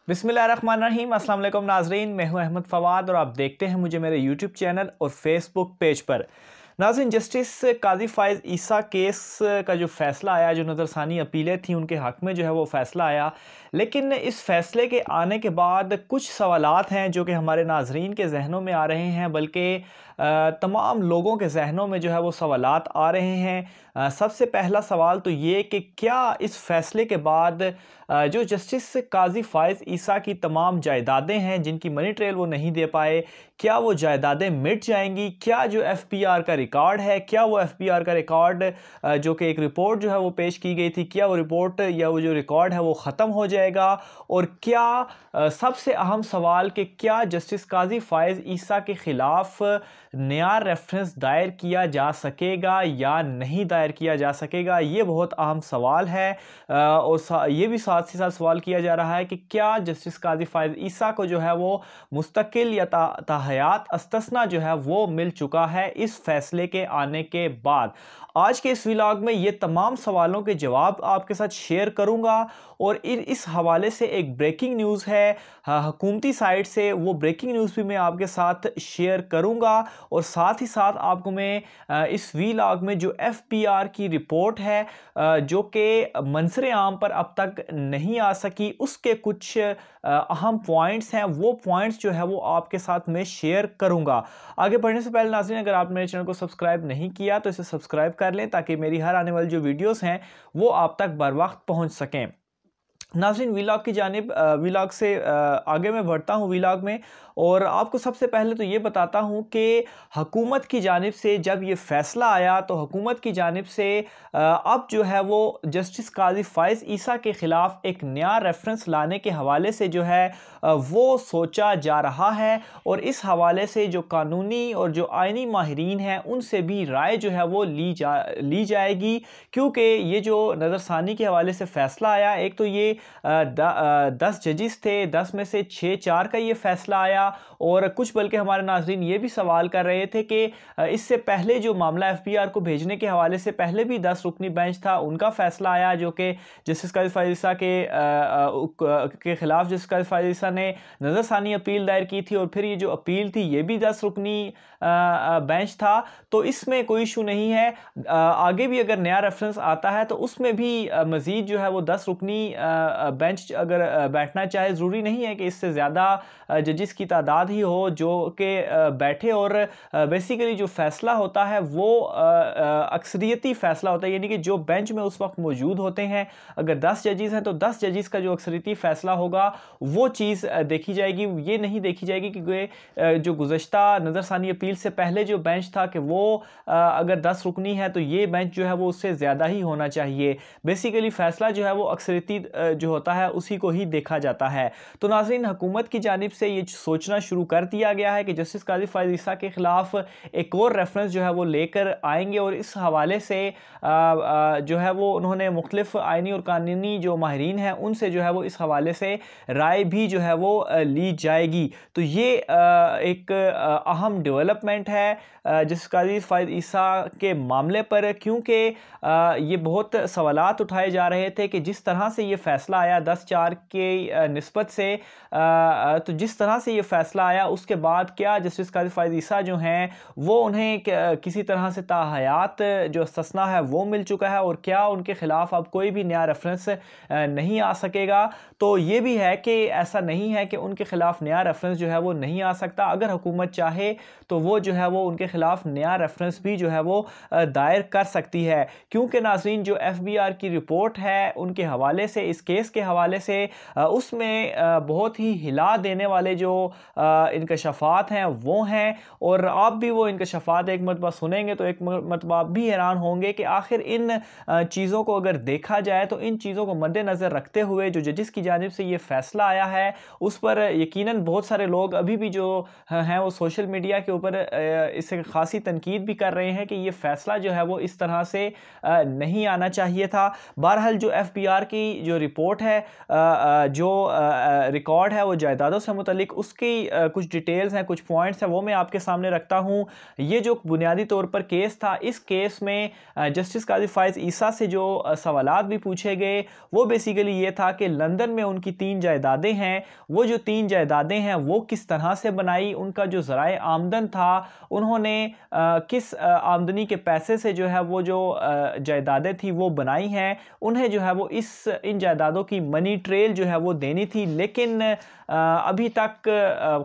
बिस्मिल्लाहिर्रहमानिर्रहीम। अस्सलाम वालेकुम नाजरीन, मैं हूं अहमद फवाद और आप देखते हैं मुझे मेरे यूट्यूब चैनल और फेसबुक पेज पर। नाज़रीन, जस्टिस काजी फ़ाइज़ ईसा केस का जो फ़ैसला आया, जो नज़रसानी अपीलें थी उनके हक़ में जो है वो फ़ैसला आया, लेकिन इस फ़ैसले के आने के बाद कुछ सवालात हैं जो कि हमारे नाज़रीन के जहनों में आ रहे हैं, बल्कि तमाम लोगों के जहनों में जो है वो सवालात आ रहे हैं। सबसे पहला सवाल तो ये कि क्या इस फ़ैसले के बाद जो जस्टिस काजी फ़ाइज़ ईसा की तमाम जायदादें हैं जिनकी मनी ट्रेल वो नहीं दे पाए, क्या वो जायदादें मिट जाएंगी? क्या जो एफपीआर का रिकॉर्ड है, क्या वो एफपीआर का रिकॉर्ड जो कि एक रिपोर्ट जो है वो पेश की गई थी, क्या वो रिपोर्ट या वो जो रिकॉर्ड है वो ख़त्म हो जाएगा? और क्या सबसे अहम सवाल कि क्या जस्टिस काजी फ़ाइज़ ईसा के ख़िलाफ़ नया रेफरेंस दायर किया जा सकेगा या नहीं दायर किया जा सकेगा? ये बहुत अहम सवाल है। और ये भी साथ ही साथ सवाल किया जा रहा है कि क्या जस्टिस काजी फ़ाइज़ ईसा को जो है वो मुस्तकिल या ताहयात अस्तस्ना जो है वो मिल चुका है इस फैसले के आने के बाद। आज के इस व्लॉग में ये तमाम सवालों के जवाब आपके साथ शेयर करूंगा और इस हवाले से एक ब्रेकिंग न्यूज़ है हुकूमती साइड से, वो ब्रेकिंग न्यूज़ भी मैं आपके साथ शेयर करूंगा। और साथ ही साथ आपको मैं इस व्लॉग में जो एफपीआर की रिपोर्ट है जो कि मंसरे आम पर अब तक नहीं आ सकी, उसके कुछ अहम पॉइंट्स हैं, वो पॉइंट्स जो है वो आपके साथ मैं शेयर करूंगा। आगे बढ़ने से पहले नाज़रीन, अगर आप मेरे चैनल को सब्सक्राइब नहीं किया तो इसे सब्सक्राइब कर लें ताकि मेरी हर आने वाली जो वीडियोस हैं वो आप तक बर वक्त पहुंच सकें। नाज़रीन, व्लॉग की जानिब व्लॉग से आगे मैं बढ़ता हूँ व्लॉग में, और आपको सबसे पहले तो ये बताता हूँ कि हुकूमत की जानिब से जब ये फ़ैसला आया तो हुकूमत की जानिब से अब जो है वो जस्टिस काजी फ़ाइज़ ईसा के ख़िलाफ़ एक नया रेफरेंस लाने के हवाले से जो है वो सोचा जा रहा है। और इस हवाले से जो कानूनी और जो आइनी माहिरीन हैं उनसे भी राय जो है वो ली जाएगी, क्योंकि ये जो नज़रसानी के हवाले से फ़ैसला आया, एक तो ये 10 जजिस थे, 10 में से 6-4 का ये फ़ैसला आया। और कुछ बल्कि हमारे नाज़रीन ये भी सवाल कर रहे थे कि इससे पहले जो मामला एफपीआर को भेजने के हवाले से पहले भी 10 रुकनी बेंच था, उनका फ़ैसला आया जो कि जस्टिस काजी फ़ाइज़ ईसा के ख़िलाफ़ जस्टिस काजी फ़ाइज़ ईसा ने नज़रसानी अपील दायर की थी, और फिर ये जो अपील थी ये भी 10 रुकनी बेंच था। तो इसमें कोई इशू नहीं है। आगे भी अगर नया रेफरेंस आता है तो उसमें भी मज़ीद जो है वो 10 रुकनी बेंच अगर बैठना चाहे, ज़रूरी नहीं है कि इससे ज़्यादा जजिस की तादाद ही हो जो कि बैठे। और बेसिकली जो फ़ैसला होता है वो अक्सरियती फ़ैसला होता है, यानी कि जो बेंच में उस वक्त मौजूद होते हैं, अगर 10 जजिस हैं तो 10 जजिस का जो अक्सरियती फ़ैसला होगा वो चीज़ देखी जाएगी। ये नहीं देखी जाएगी कि जो गुज़श्ता नज़रसानी अपील से पहले जो बेंच था कि वो अगर 10 रुकनी है तो ये बेंच जो है वो उससे ज़्यादा ही होना चाहिए। बेसिकली फ़ैसला जो है वो अक्सरियती जो होता है उसी को ही देखा जाता है। तो नाज़रीन, हुकूमत की जानिब से ये सोचना शुरू कर दिया गया है कि जस्टिस काजी फ़ाइज़ ईसा के ख़िलाफ़ एक और रेफरेंस जो है वो लेकर आएंगे, और इस हवाले से जो है वो उन्होंने मुख्तलिफ आइनी और कानूनी जो माहिरीन हैं उनसे जो है वो इस हवाले से राय भी जो है वो ली जाएगी। तो ये एक अहम डेवलपमेंट है जस्टिस काजी फ़ाइज़ ईसा के मामले पर, क्योंकि ये बहुत सवालात उठाए जा रहे थे कि जिस तरह से ये फ़ैसला आया 10-4 के निस्बत से, तो जिस तरह से ये फ़ैसला आया उसके बाद क्या जस्टिस काजी फ़ाइज़ ईसा जो हैं वो उन्हें किसी तरह से ताहयात जो इस्तस्ना है वो मिल चुका है, और क्या उनके ख़िलाफ़ अब कोई भी नया रेफरेंस नहीं आ सकेगा? तो ये भी है कि ऐसा नहीं है कि उनके ख़िलाफ़ नया रेफरेंस जो है वो नहीं आ सकता। अगर हुकूमत चाहे तो वो जो है वो उनके ख़िलाफ़ नया रेफरेंस भी जो है वो दायर कर सकती है, क्योंकि नाज़रीन जो एफबीआर की रिपोर्ट है उनके हवाले से, इस केस के हवाले से उसमें बहुत ही हिला देने वाले जो इंकशाफात हैं वो हैं। और आप भी वो इंकशाफात एक मरतबा सुनेंगे तो एक मरतबा आप भी हैरान होंगे कि आखिर इन चीज़ों को अगर देखा जाए तो इन चीज़ों को मद्देनज़र रखते हुए जो जजिस की जानिब से ये फ़ैसला आया है उस पर यकीनन बहुत सारे लोग अभी भी जो हैं वो सोशल मीडिया के ऊपर इससे खासी तनकीद भी कर रहे हैं कि ये फ़ैसला जो है वो इस तरह से नहीं आना चाहिए था। बहरहाल जो एफबीआर की जो रिपोर्ट रिपोर्ट है, जो रिकॉर्ड है वो जायदादों से मुतल्लिक, उसकी कुछ डिटेल्स हैं, कुछ पॉइंट्स हैं, वो मैं आपके सामने रखता हूँ। ये जो बुनियादी तौर पर केस था, इस केस में जस्टिस काजी फ़ाइज़ ईसा से जो सवालात भी पूछे गए वो बेसिकली ये था कि लंदन में उनकी 3 जायदादें हैं, वो जो 3 जायदादें हैं वो किस तरह से बनाई, उनका जो ज़राए आमदन था, उन्होंने किस आमदनी के पैसे से जो है वो जो जायदादें थी वो बनाई हैं, उन्हें जो है वो इन जायदादों की मनी ट्रेल जो है वो देनी थी। लेकिन अभी तक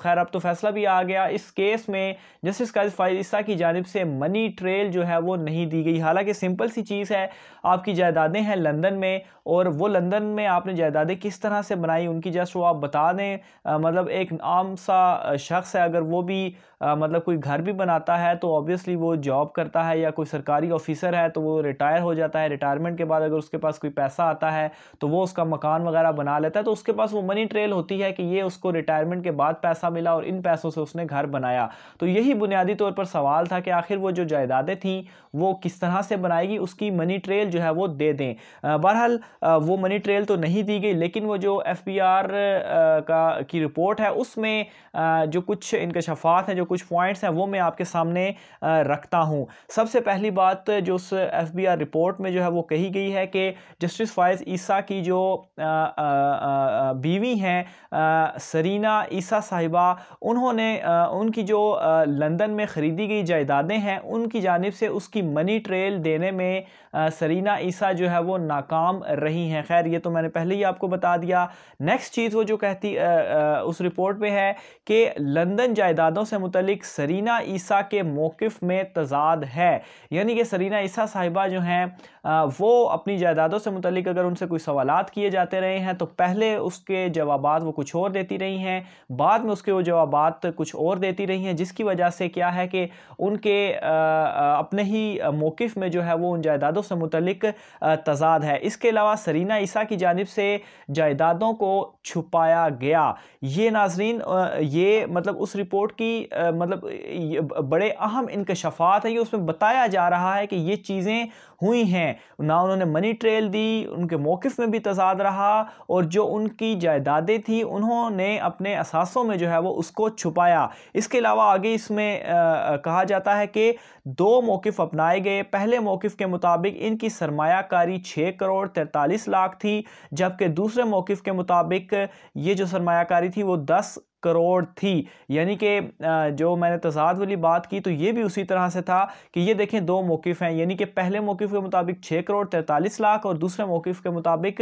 खैर अब तो फैसला भी आ गया, इस केस में जस्टिस काजी फ़ाइज़ ईसा की जानिब से मनी ट्रेल जो है वो नहीं दी गई। हालांकि सिंपल सी चीज़ है, आपकी जायदादें हैं लंदन में और वो लंदन में आपने जायदादें किस तरह से बनाई उनकी जस्ट वो आप बता दें। मतलब एक आम सा शख्स है, अगर वो भी मतलब कोई घर भी बनाता है तो ऑब्वियसली वो जॉब करता है, या कोई सरकारी ऑफिसर है तो वो रिटायर हो जाता है, रिटायरमेंट के बाद अगर उसके पास कोई पैसा आता है तो वो उसका मकान वगैरह बना लेता है, तो उसके पास वो मनी ट्रेल होती है कि ये उसको रिटायरमेंट के बाद पैसा मिला और इन पैसों से उसने घर बनाया। तो यही बुनियादी तौर पर सवाल था कि आखिर वो जो जायदादें थीं वो किस तरह से बनाएगी, उसकी मनी ट्रेल जो है वो दे दें। बहरहाल वो मनी ट्रेल तो नहीं दी गई, लेकिन वो जो FBI की रिपोर्ट है उसमें जो कुछ इंकशाफात हैं, जो कुछ पॉइंट्स हैं वो मैं आपके सामने रखता हूं। सबसे पहली बात जो उस FBI रिपोर्ट में जो है वो कही गई है कि जस्टिस फ़ाइज़ ईसा की जो बीवी हैं सरीना ईसा साहिबा, उन्होंने उनकी जो लंदन में ख़रीदी गई जायदादें हैं उनकी जानिब से उसकी मनी ट्रेल देने में सरीना ईसा जो है वो नाकाम रही हैं। खैर ये तो मैंने पहले ही आपको बता दिया। नेक्स्ट चीज़ वो जो कहती उस रिपोर्ट में है कि लंदन जायदादों से मुतल्लिक सरीना ईसा के मौक़िफ़ में तज़ाद है, यानी कि सरीना ईसा साहिबा जो हैं वो अपनी जायदादों से मुतल्लिक अगर उनसे कोई सवालात किए जाते रहे हैं तो पहले उसके जवाबात वो कुछ और देती रही हैं, बाद में उसके वो जवाबात कुछ और देती रही हैं, जिसकी वजह से क्या है कि उनके अपने ही मौक़िफ़ में जो है वो उन जायदादों से मुतल्लिक तज़ाद है। इसके अलावा सरीना ईसा की जानिब से जायदादों को छुपाया गया। ये नाज़रीन ये मतलब उस रिपोर्ट की मतलब बड़े अहम इंकशाफात हैं, ये उसमें बताया जा रहा है कि ये चीज़ें हुई हैं। ना उन्होंने मनी ट्रेल दी, उनके मौक़िफ़ में भी तज़ाद रहा, और जो उनकी जायदादें थी उन्होंने अपने असासों में जो है वो उसको छुपाया। इसके अलावा आगे इसमें कहा जाता है कि 2 मौक़िफ़ अपनाए गए। पहले मौक़िफ़ के मुताबिक इनकी सरमायाकारी 6 करोड़ 43 लाख थी, जबकि दूसरे मौक़िफ़ के मुताबिक ये जो सरमायाकारी थी वो 10 करोड़ थी। यानी कि जो मैंने तज़ाद वाली बात की तो ये भी उसी तरह से था कि ये देखें 2 मौक़िफ़ हैं, यानी कि पहले मौक़िफ़ के मुताबिक 6 करोड़ 43 लाख और दूसरे मौक़िफ़ के मुताबिक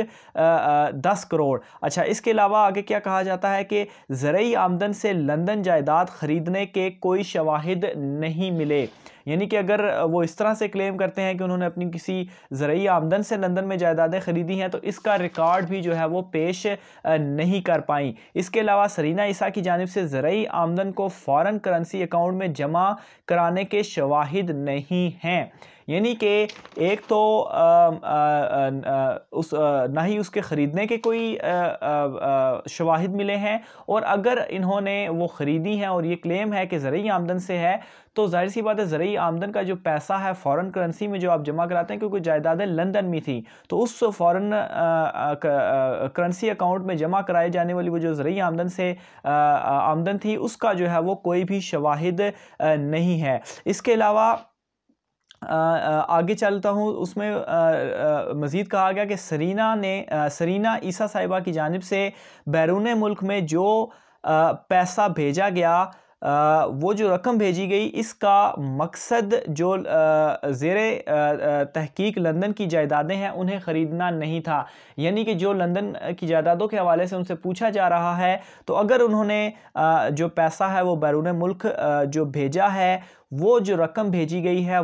10 करोड़। अच्छा, इसके अलावा आगे क्या कहा जाता है कि ज़रई आमदन से लंदन जायदाद ख़रीदने के कोई शवाहिद नहीं मिले। यानी कि अगर वो इस तरह से क्लेम करते हैं कि उन्होंने अपनी किसी ज़रई आमदन से लंदन में जायदादें ख़रीदी हैं तो इसका रिकॉर्ड भी जो है वो पेश नहीं कर पाई। इसके अलावा सरीना ईसा की जानिब से ज़रई आमदन को फ़ॉरेन करेंसी अकाउंट में जमा कराने के शवाहिद नहीं हैं। यानी कि एक तो ना ही उसके ख़रीदने के कोई शवाहिद मिले हैं, और अगर इन्होंने वो ख़रीदी हैं और ये क्लेम है कि ज़रई आमदन से है तो जाहिर सी बात है ज़रई आमदन का जो पैसा है फ़ॉरेन करेंसी में जो आप जमा कराते हैं, क्योंकि जायदादें लंदन में थी तो उस फ़ॉरेन करेंसी अकाउंट में जमा कराए जाने वाली वो जो ज़रई आमदन से आमदन थी उसका जो है वो कोई भी शवाहिद नहीं है। इसके अलावा आगे चलता हूँ, उसमें मज़ीद कहा गया कि सरीना ईसा साहिबा की जानिब से बैरून मुल्क में जो पैसा भेजा गया, वो जो रकम भेजी गई, इसका मकसद जो ज़ेरे तहकीक लंदन की जायदादें हैं उन्हें ख़रीदना नहीं था। यानी कि जो लंदन की जायदादों के हवाले से उनसे पूछा जा रहा है तो अगर उन्होंने जो पैसा है वो बैरून मुल्क जो भेजा है, वो जो रकम भेजी गई है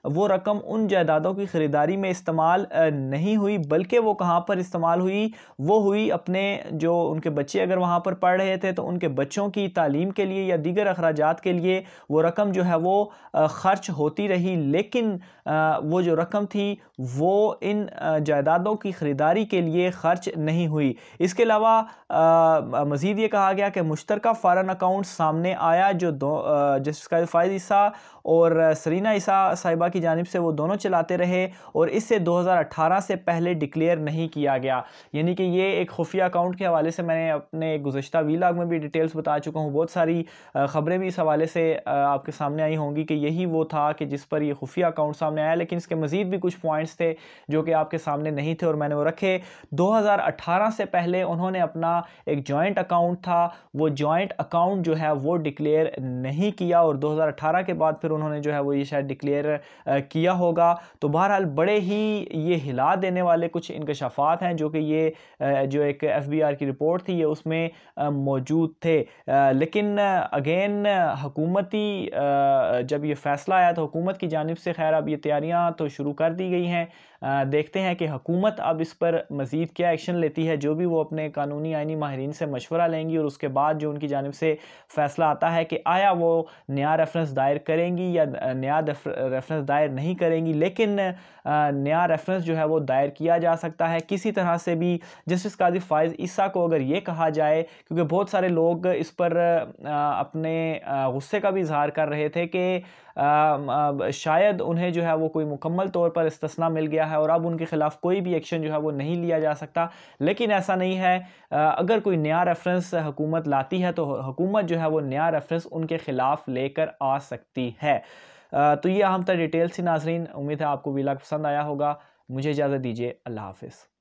वो रकम उन जायदादों की ख़रीदारी में इस्तेमाल नहीं हुई, बल्कि वो कहाँ पर इस्तेमाल हुई, वो हुई अपने जो उनके बच्चे अगर वहाँ पर पढ़ रहे थे तो उनके बच्चों की तालीम के लिए या दीगर अखराजात के लिए वो रकम जो है वो ख़र्च होती रही। लेकिन वो जो रकम थी वो इन जायदादों की ख़रीदारी के लिए ख़र्च नहीं हुई। इसके अलावा मज़ीद ये कहा गया कि मुश्तरका फ़ॉरेन अकाउंट सामने आया जो जस्टिस फ़ाइज़ ईसा और सरीना ईसा साहिबा की जानिब से वो दोनों चलाते रहे और इससे 2018 से पहले डिक्लेयर नहीं किया गया। यानी कि ये एक खुफिया अकाउंट के हवाले से मैंने अपने गुज़श्ता वीलॉग में भी डिटेल्स बता चुका हूँ। बहुत सारी ख़बरें भी इस हवाले से आपके सामने आई होंगी कि यही वो था कि जिस पर ये खुफिया अकाउंट सामने आया, लेकिन इसके मज़ीद भी कुछ पॉइंट्स थे जो कि आपके सामने नहीं थे और मैंने वो रखे। 2018 से पहले उन्होंने अपना एक जॉइंट अकाउंट था, वो जॉइंट अकाउंट जो है वो डिक्लेयर नहीं किया और 2018 के बाद फिर उन्होंने जो है वो ये शायद डिक्लेयर किया होगा। तो बहरहाल बड़े ही ये हिला देने वाले कुछ इंकशाफात हैं जो कि ये जो एक FBI की रिपोर्ट थी ये उसमें मौजूद थे। लेकिन अगेन हुकूमती जब ये फ़ैसला आया तो हुकूमत की जानिब से खैर अब ये तैयारियां तो शुरू कर दी गई हैं। देखते हैं कि हुकूमत अब इस पर मज़ीद क्या एक्शन लेती है। जो भी वो अपने कानूनी आइनी माहिरीन से मशवरा लेंगी और उसके बाद जो उनकी जानिब से फ़ैसला आता है कि आया वो नया रेफरेंस दायर करेंगी या नया रेफरेंस दायर नहीं करेंगी, लेकिन नया रेफरेंस जो है वो दायर किया जा सकता है किसी तरह से भी। जस्टिस काजी फ़ाइज़ ईसा को अगर ये कहा जाए, क्योंकि बहुत सारे लोग इस पर अपने गुस्से का भी इजहार कर रहे थे कि शायद उन्हें जो है वो कोई मुकम्मल तौर पर इस्तिस्ना मिल गया है और अब उनके खिलाफ कोई भी एक्शन जो है वो नहीं लिया जा सकता, लेकिन ऐसा नहीं है। अगर कोई नया रेफरेंस हुकूमत लाती है तो हुकूमत जो है वो नया रेफरेंस उनके खिलाफ लेकर आ सकती है। तो ये अहम तर डिटेल्स थी नाज़रीन। उम्मीद है आपको वीलॉग पसंद आया होगा। मुझे इजाज़त दीजिए। अल्लाह हाफ़िज़।